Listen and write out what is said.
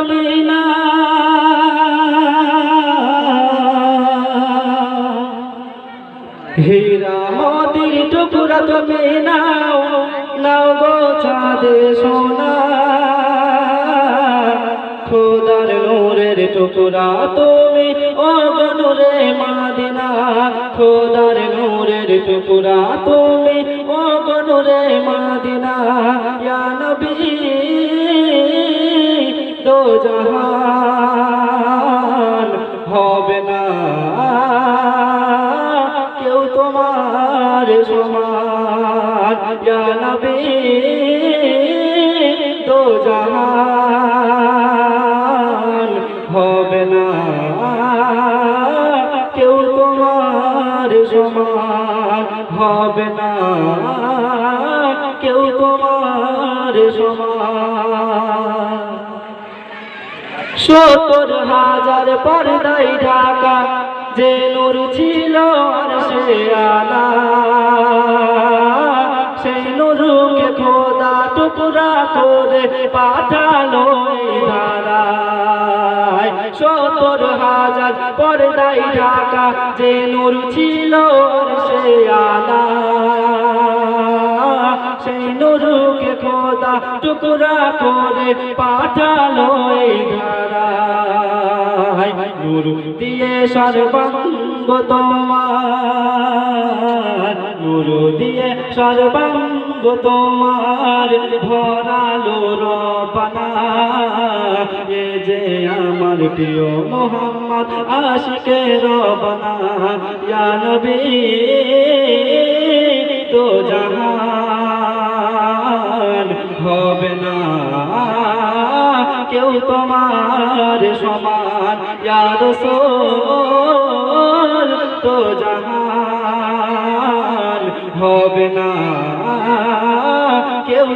তবে না হীরা মোতির টুকরা তুমি নাও নাও গো চাঁদে সোনা খোদার নূরের টুকরা তুমি ও গো নূরে মদিনা খোদার নূরের টুকরা তুমি ও গো নূরে মদিনা ইয়া নবী দো জাহান হবে না কেউ তোমার সমান ইয়া নবী দো জাহান হবে না কেউ তোমার সমান হবে না কেউ তোমার সমান ৭০,০০০ পর্দায় ঢাকা যে নূর ছিল আরশে আলা সেই নূরকে খোদা টুকরা করে পাঠালো এই ধারায় ৭০,০০০ পর্দায় ঢাকা যে নূর ছিল আরশে আলা সেই নূরকে খোদা টুকরা করে পাঠালো এই ধারায় নূর দিয়ে সর্বাঙ্গ তোমার নূর দিয়ে সর্বাঙ্গ তোমার ভরালো রব্বানা এ যে আমার প্রিয় মুহাম্মদ আশিকে রব্বানা ইয়া নবী তো জাহান হবে না কেউ তোমার সমান ইয়া রাসূল তো জাহান হবে না কেউ